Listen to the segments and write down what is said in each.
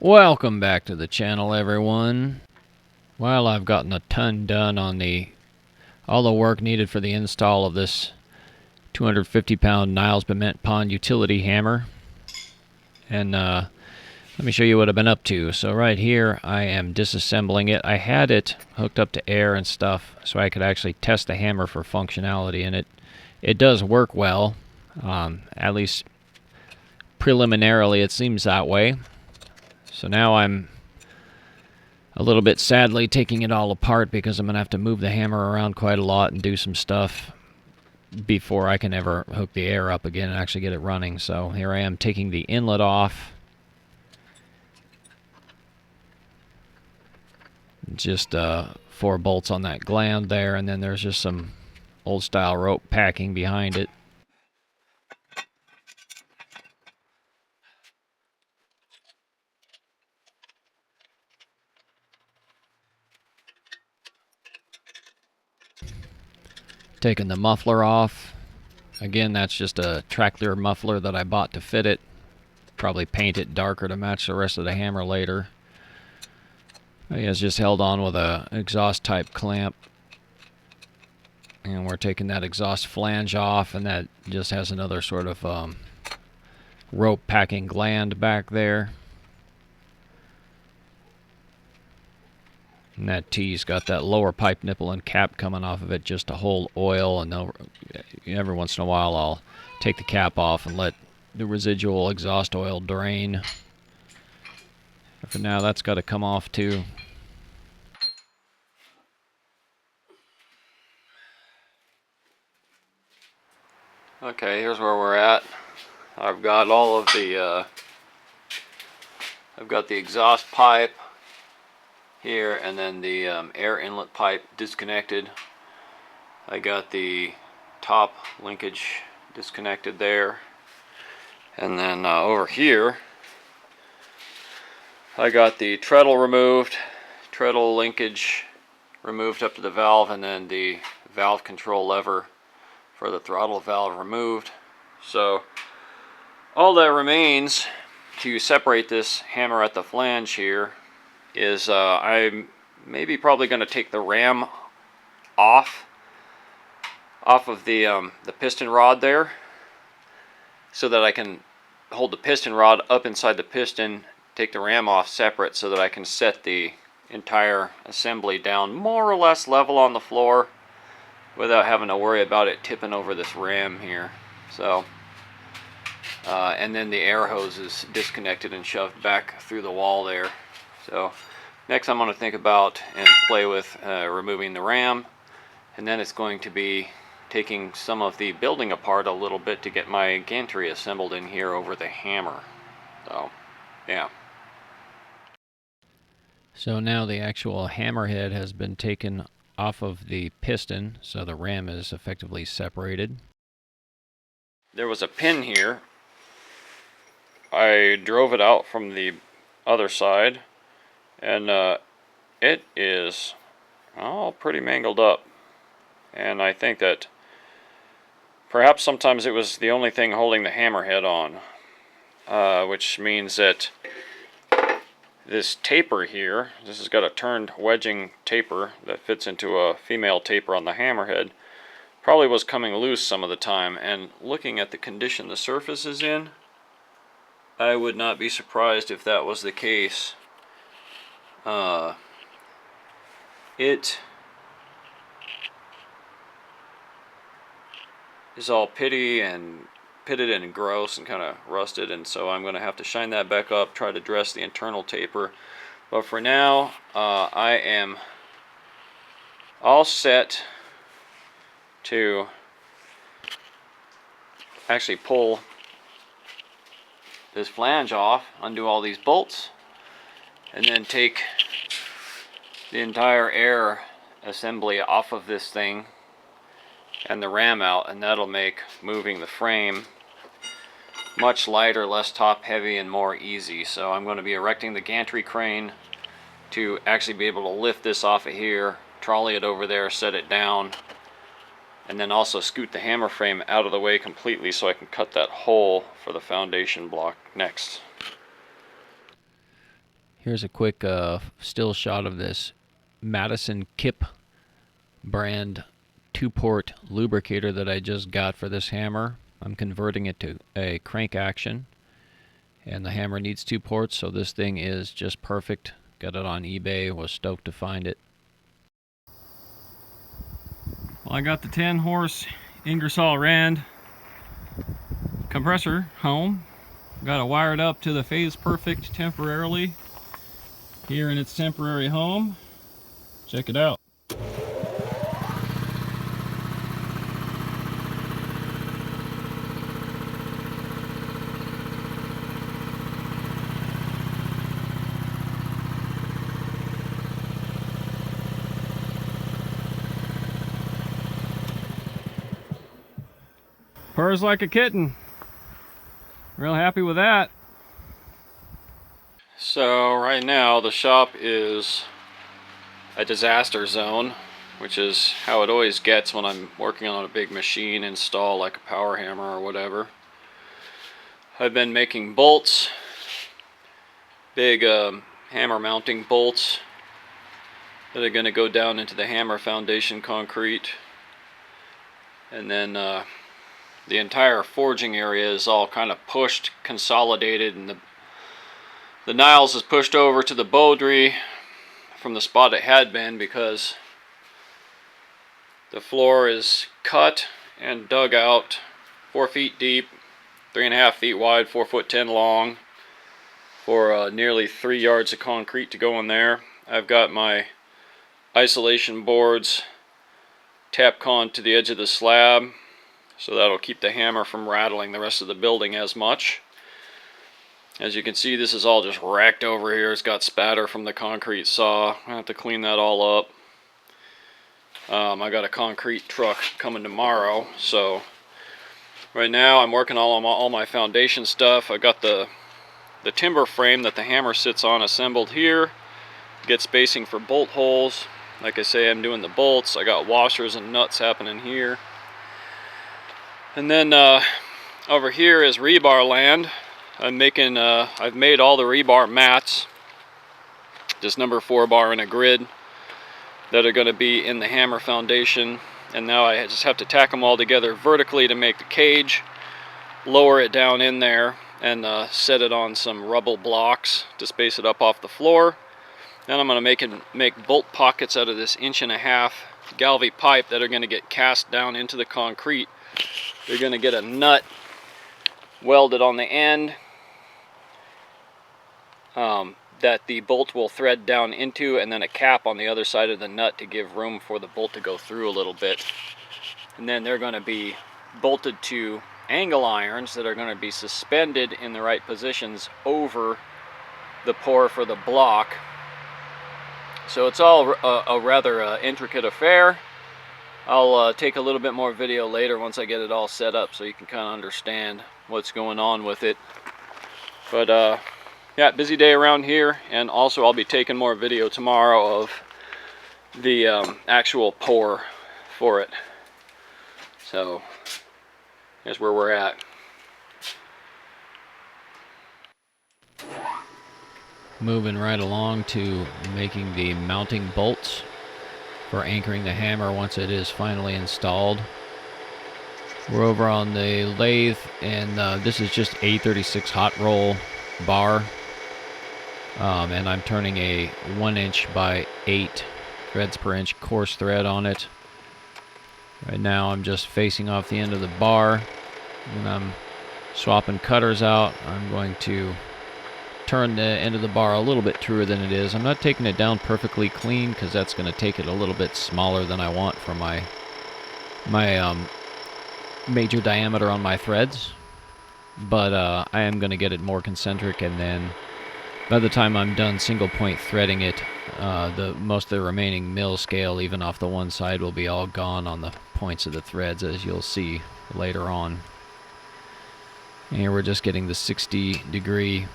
Welcome back to the channel, everyone. Well, I've gotten a ton done on all the work needed for the install of this 250-pound Niles Bement Pond utility hammer. And let me show you what I've been up to. So right here, I am disassembling it. I had it hooked up to air and stuff so I could actually test the hammer for functionality, and it does work well. At least preliminarily, it seems that way. So now I'm a little bit sadly taking it all apart because I'm going to have to move the hammer around quite a lot and do some stuff before I can ever hook the air up again and actually get it running. So here I am taking the inlet off. Just 4 bolts on that gland there, and then there's just some old style rope packing behind it. Taking the muffler off. Again, that's just a tractor muffler that I bought to fit it. Probably paint it darker to match the rest of the hammer later. It's just held on with a exhaust type clamp. And we're taking that exhaust flange off, and that just has another sort of rope packing gland back there. And that T's got that lower pipe nipple and cap coming off of it just to hold oil, and every once in a while I'll take the cap off and let the residual exhaust oil drain. For now, that's got to come off too. Okay, here's where we're at. I've got all of the I've got the exhaust pipe here, and then the air inlet pipe disconnected. I got the top linkage disconnected there, and then over here I got the treadle removed, treadle linkage removed up to the valve, and then the valve control lever for the throttle valve removed. So all that remains to separate this hammer at the flange here is I'm probably going to take the ram off of the piston rod there, so that I can hold the piston rod up inside the piston, take the ram off separate, so that I can set the entire assembly down more or less level on the floor without having to worry about it tipping over this ram here. So and then the air hose is disconnected and shoved back through the wall there. So next I'm going to think about and play with removing the ram, and then it's going to be taking some of the building apart a little bit to get my gantry assembled in here over the hammer. So yeah. So now the actual hammerhead has been taken off of the piston, so the ram is effectively separated. There was a pin here. I drove it out from the other side, and it is all pretty mangled up. And I think that perhaps sometimes it was the only thing holding the hammerhead on, which means that this taper here, this has got a turned wedging taper that fits into a female taper on the hammerhead, probably was coming loose some of the time. And looking at the condition the surface is in, I would not be surprised if that was the case. It is all pitted and gross and kind of rusted, and so I'm going to have to shine that back up, try to dress the internal taper. But for now, I am all set to actually pull this flange off, undo all these bolts, and then take the entire air assembly off of this thing and the ram out, and that'll make moving the frame much lighter, less top heavy, and more easy. So I'm going to be erecting the gantry crane to actually be able to lift this off of here, trolley it over there, set it down, and then also scoot the hammer frame out of the way completely so I can cut that hole for the foundation block next. Here's a quick still shot of this Madison Kip brand 2-port lubricator that I just got for this hammer. I'm converting it to a crank action, and the hammer needs 2 ports, so this thing is just perfect. Got it on eBay, was stoked to find it. Well, I got the 10-horse Ingersoll Rand compressor home. Got it wired up to the Phase Perfect temporarily here in its temporary home. Check it out. Purrs like a kitten. Real happy with that. So right now the shop is a disaster zone, which is how it always gets when I'm working on a big machine install like a power hammer or whatever. I've been making bolts, big hammer mounting bolts that are going to go down into the hammer foundation concrete, and then the entire forging area is all kind of pushed, consolidated, and the Niles is pushed over to the Baudry from the spot it had been because the floor is cut and dug out 4 feet deep, 3.5 feet wide, 4'10" long, for nearly 3 yards of concrete to go in there. I've got my isolation boards Tapcon to the edge of the slab, so that'll keep the hammer from rattling the rest of the building as much. As you can see, this is all just racked over here. It's got spatter from the concrete saw. I have to clean that all up. I got a concrete truck coming tomorrow, so right now I'm working all my foundation stuff. I got the timber frame that the hammer sits on assembled here. Get spacing for bolt holes. Like I say, I'm doing the bolts. I got washers and nuts happening here. And then over here is rebar land. I've made all the rebar mats, just number 4 bar in a grid, that are going to be in the hammer foundation. And now I just have to tack them all together vertically to make the cage, lower it down in there, and set it on some rubble blocks to space it up off the floor. Then I'm going to make bolt pockets out of this 1.5" Galvy pipe that are going to get cast down into the concrete. They're going to get a nut welded on the end that the bolt will thread down into, and then a cap on the other side of the nut to give room for the bolt to go through a little bit. And then they're going to be bolted to angle irons that are going to be suspended in the right positions over the pour for the block. So it's all a rather intricate affair. I'll take a little bit more video later once I get it all set up so you can kind of understand what's going on with it. But yeah, busy day around here, and also I'll be taking more video tomorrow of the actual pour for it. So here's where we're at. Moving right along to making the mounting bolts for anchoring the hammer once it is finally installed. We're over on the lathe, and this is just A36 hot roll bar, and I'm turning a 1" by 8 threads per inch coarse thread on it. Right now I'm just facing off the end of the bar, and I'm swapping cutters out. I'm going to turn the end of the bar a little bit truer than it is. I'm not taking it down perfectly clean because that's going to take it a little bit smaller than I want for my major diameter on my threads, but I am going to get it more concentric, and then by the time I'm done single point threading it, most of the remaining mill scale, even off the one side, will be all gone on the points of the threads, as you'll see later on. And here we're just getting the 60-degree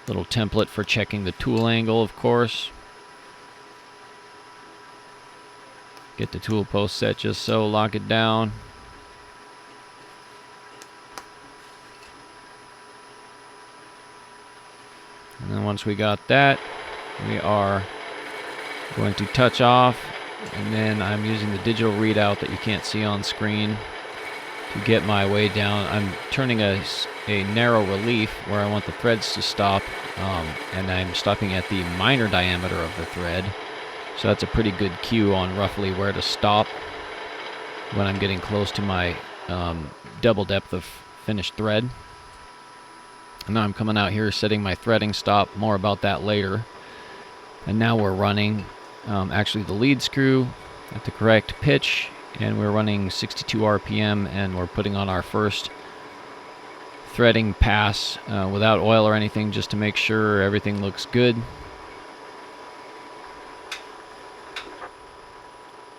little template for checking the tool angle, of course. Get the tool post set just so, lock it down. And then once we got that, we are going to touch off, and then I'm using the digital readout that you can't see on screen to get my way down. I'm turning a narrow relief where I want the threads to stop, and I'm stopping at the minor diameter of the thread. So that's a pretty good cue on roughly where to stop when I'm getting close to my double depth of finished thread. And now I'm coming out here setting my threading stop. More about that later. And now we're running actually the lead screw at the correct pitch, and we're running 62 RPM, and we're putting on our first threading pass without oil or anything, just to make sure everything looks good.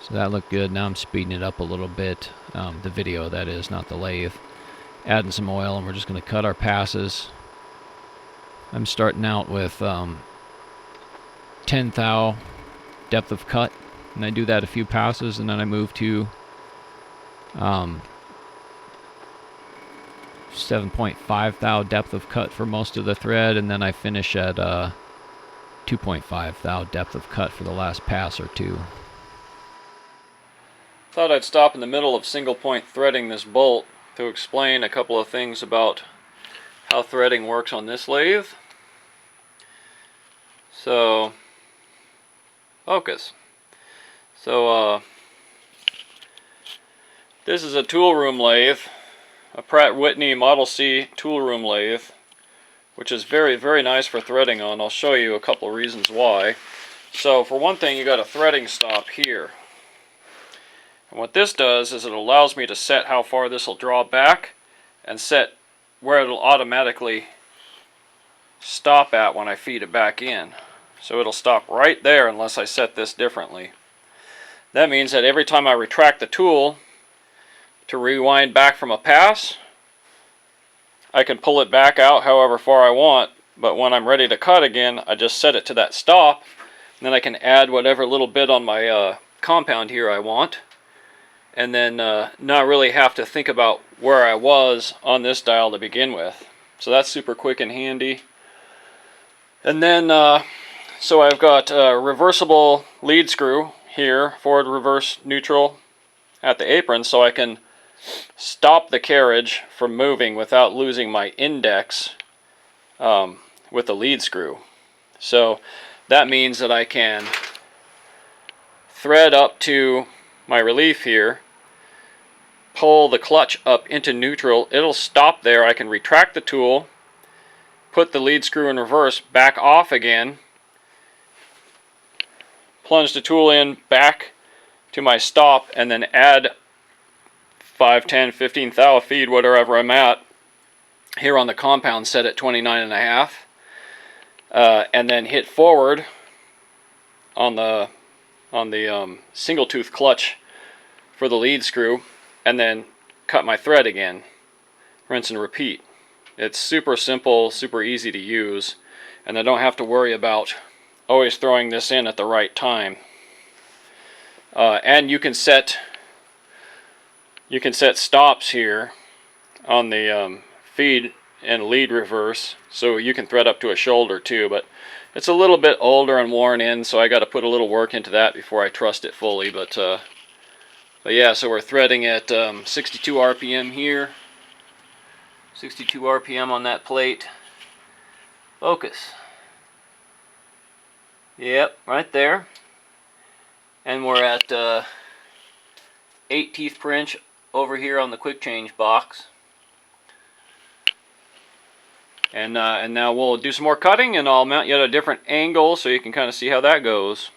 So that looked good. Now I'm speeding it up a little bit, the video that is, not the lathe. Adding some oil, and we're just going to cut our passes. I'm starting out with 10 thou depth of cut, and I do that a few passes, and then I move to 7.5 thou depth of cut for most of the thread, and then I finish at 2.5 thou depth of cut for the last pass or two. Thought I'd stop in the middle of single point threading this bolt to explain a couple of things about how threading works on this lathe. So, focus. So, this is a tool room lathe, a Pratt Whitney Model C tool room lathe, which is very, very nice for threading on. I'll show you a couple of reasons why. So, for one thing, you got a threading stop here. And what this does is it allows me to set how far this will draw back and set where it'll automatically stop at when I feed it back in. So it'll stop right there unless I set this differently. That means that every time I retract the tool to rewind back from a pass, I can pull it back out however far I want, but when I'm ready to cut again, I just set it to that stop, and then I can add whatever little bit on my compound here I want, and then not really have to think about where I was on this dial to begin with. So that's super quick and handy. And then, so I've got a reversible lead screw here, forward, reverse, neutral, at the apron, so I can stop the carriage from moving without losing my index with the lead screw. So that means that I can thread up to my relief here, pull the clutch up into neutral, it'll stop there, I can retract the tool, put the lead screw in reverse, back off again, plunge the tool in back to my stop, and then add 5, 10, 15 thou feed, whatever I'm at, here on the compound set at 29.5, and then hit forward on the single tooth clutch for the lead screw, and then cut my thread again, rinse and repeat. It's super simple, super easy to use, and I don't have to worry about always throwing this in at the right time. And you can set stops here on the feed and lead reverse, so you can thread up to a shoulder too, but it's a little bit older and worn in, so I got to put a little work into that before I trust it fully. But yeah, so we're threading at 62 RPM here, 62 RPM on that plate. Focus. Yep, right there. And we're at 8 teeth per inch over here on the quick change box. And now we'll do some more cutting, and I'll mount you at a different angle so you can kind of see how that goes.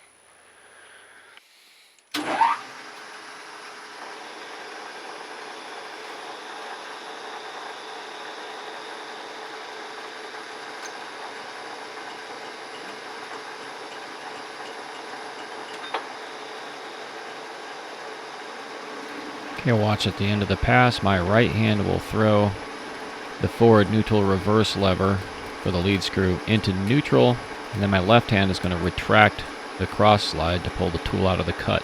Okay, watch at the end of the pass, my right hand will throw the forward neutral reverse lever for the lead screw into neutral, and then my left hand is going to retract the cross slide to pull the tool out of the cut.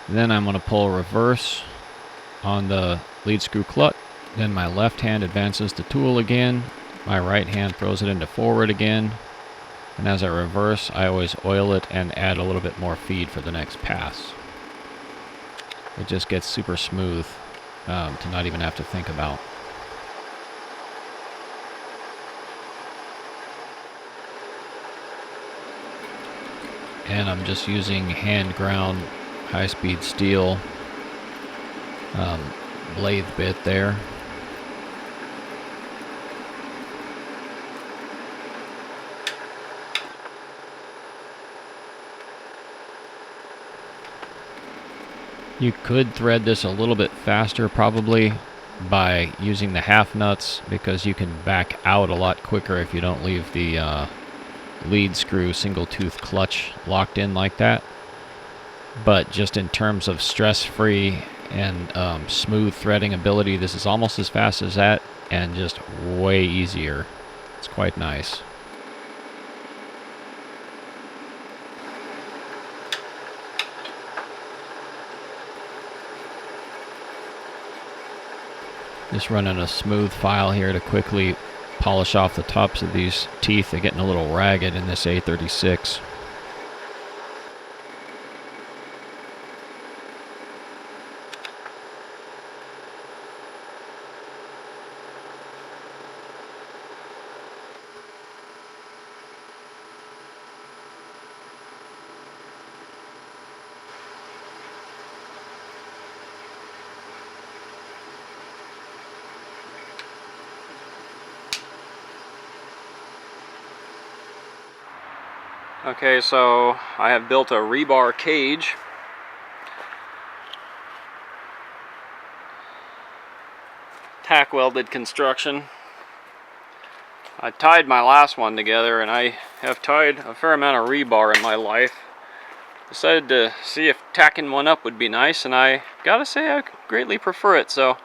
Then I'm going to pull reverse on the lead screw clutch. Then my left hand advances the tool again. My right hand throws it into forward again. And as I reverse, I always oil it and add a little bit more feed for the next pass. It just gets super smooth to not even have to think about. And I'm just using hand ground high-speed steel lathe bit there. You could thread this a little bit faster probably by using the half nuts, because you can back out a lot quicker if you don't leave the lead screw single tooth clutch locked in like that. But just in terms of stress-free and smooth threading ability, this is almost as fast as that and just way easier. It's quite nice. Just running a smooth file here to quickly polish off the tops of these teeth. They're getting a little ragged in this A36. Okay, so I have built a rebar cage. Tack welded construction. I tied my last one together, and I have tied a fair amount of rebar in my life. Decided to see if tacking one up would be nice, and I gotta say I greatly prefer it. So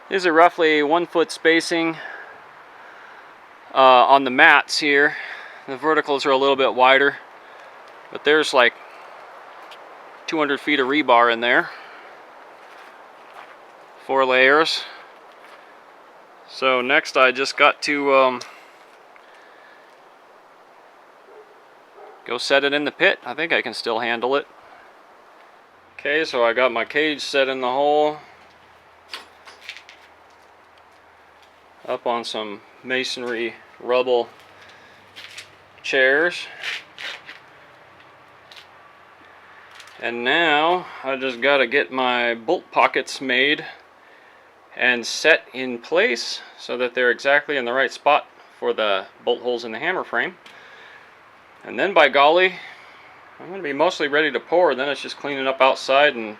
these are roughly 1 foot spacing on the mats here. The verticals are a little bit wider, but there's like 200 feet of rebar in there. 4 layers. So next I just got to go set it in the pit. I think I can still handle it. Okay, so I got my cage set in the hole. Up on some masonry rubble chairs. And now I just got to get my bolt pockets made and set in place so that they're exactly in the right spot for the bolt holes in the hammer frame. And then by golly, I'm going to be mostly ready to pour. Then it's just cleaning up outside and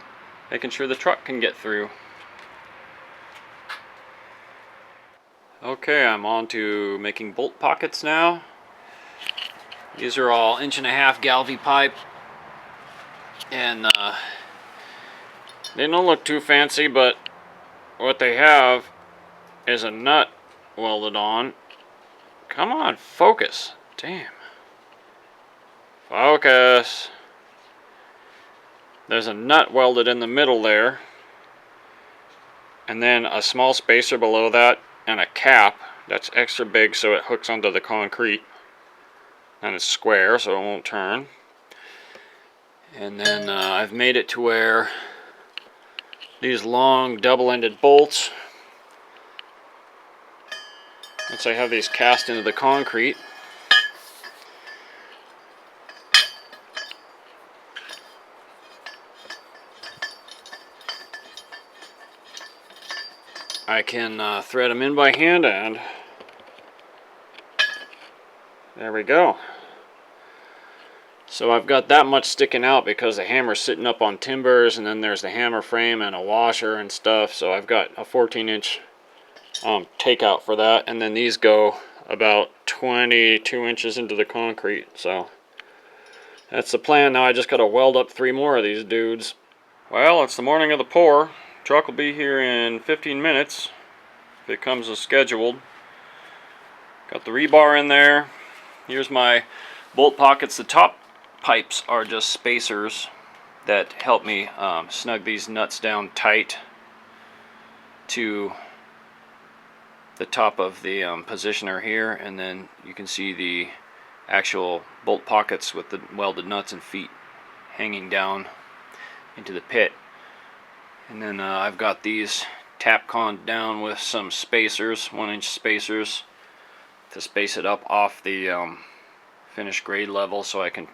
making sure the truck can get through. Okay, I'm on to making bolt pockets now. These are all 1.5 inch Galvy pipe, and they don't look too fancy, but what they have is a nut welded on. Come on, focus. Damn. Focus. There's a nut welded in the middle there, and then a small spacer below that, and a cap that's extra big so it hooks onto the concrete. And it's square so it won't turn. And then I've made it to where these long double-ended bolts, once I have these cast into the concrete, I can thread them in by hand, and there we go. So I've got that much sticking out because the hammer's sitting up on timbers, and then there's the hammer frame and a washer and stuff. So I've got a 14-inch takeout for that, and then these go about 22 inches into the concrete. So that's the plan. Now I just got to weld up 3 more of these dudes. Well, it's the morning of the pour. Truck will be here in 15 minutes if it comes as scheduled. Got the rebar in there. Here's my bolt pockets. The top pipes are just spacers that help me snug these nuts down tight to the top of the positioner here, and then you can see the actual bolt pockets with the welded nuts and feet hanging down into the pit. And then I've got these tapconned down with some spacers, 1-inch spacers, to space it up off the finished grade level so I can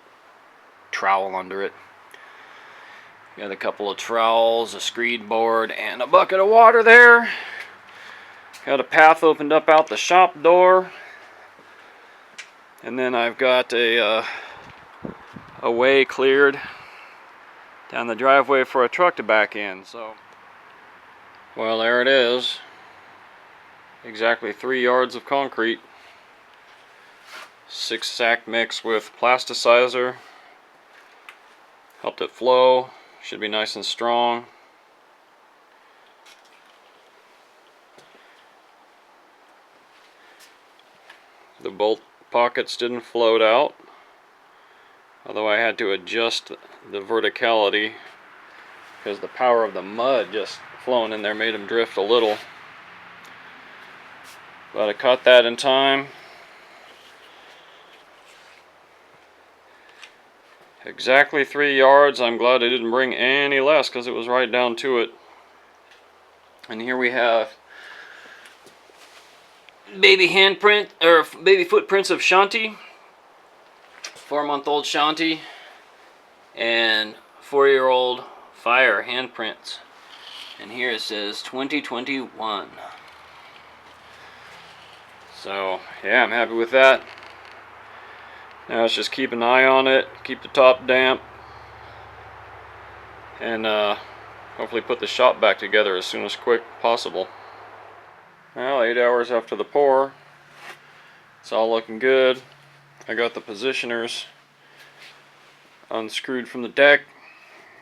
trowel under it. Got a couple of trowels, a screed board, and a bucket of water there. Got a path opened up out the shop door. And then I've got a way cleared down the driveway for a truck to back in. So, well, there it is. Exactly 3 yards of concrete. 6-sack mix with plasticizer. Helped it flow. Should be nice and strong. The bolt pockets didn't float out, although I had to adjust the verticality because the power of the mud just flowing in there made them drift a little. But I caught that in time. Exactly 3 yards. I'm glad I didn't bring any less because it was right down to it. And here we have baby handprint, or baby footprints of Shanti. 4-month-old Shanti. And 4-year-old Fire handprints. And here it says 2021. So, yeah, I'm happy with that. Now let's just keep an eye on it, keep the top damp, and hopefully put the shop back together as soon as quick possible. Well, 8 hours after the pour, it's all looking good. I got the positioners unscrewed from the deck,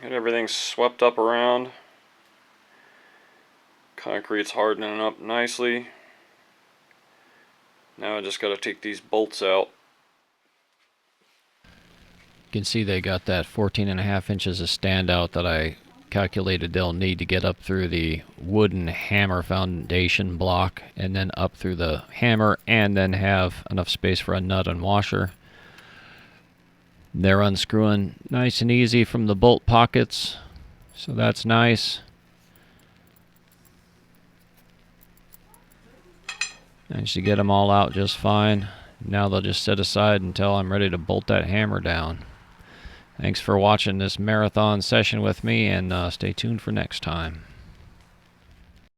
got everything swept up around. Concrete's hardening up nicely. Now I just got to take these bolts out. You can see they got that 14.5 inches of standout that I calculated they'll need to get up through the wooden hammer foundation block and then up through the hammer, and then have enough space for a nut and washer. They're unscrewing nice and easy from the bolt pockets, so that's nice. Managed to get them all out just fine. Now they'll just set aside until I'm ready to bolt that hammer down. Thanks for watching this marathon session with me, and stay tuned for next time.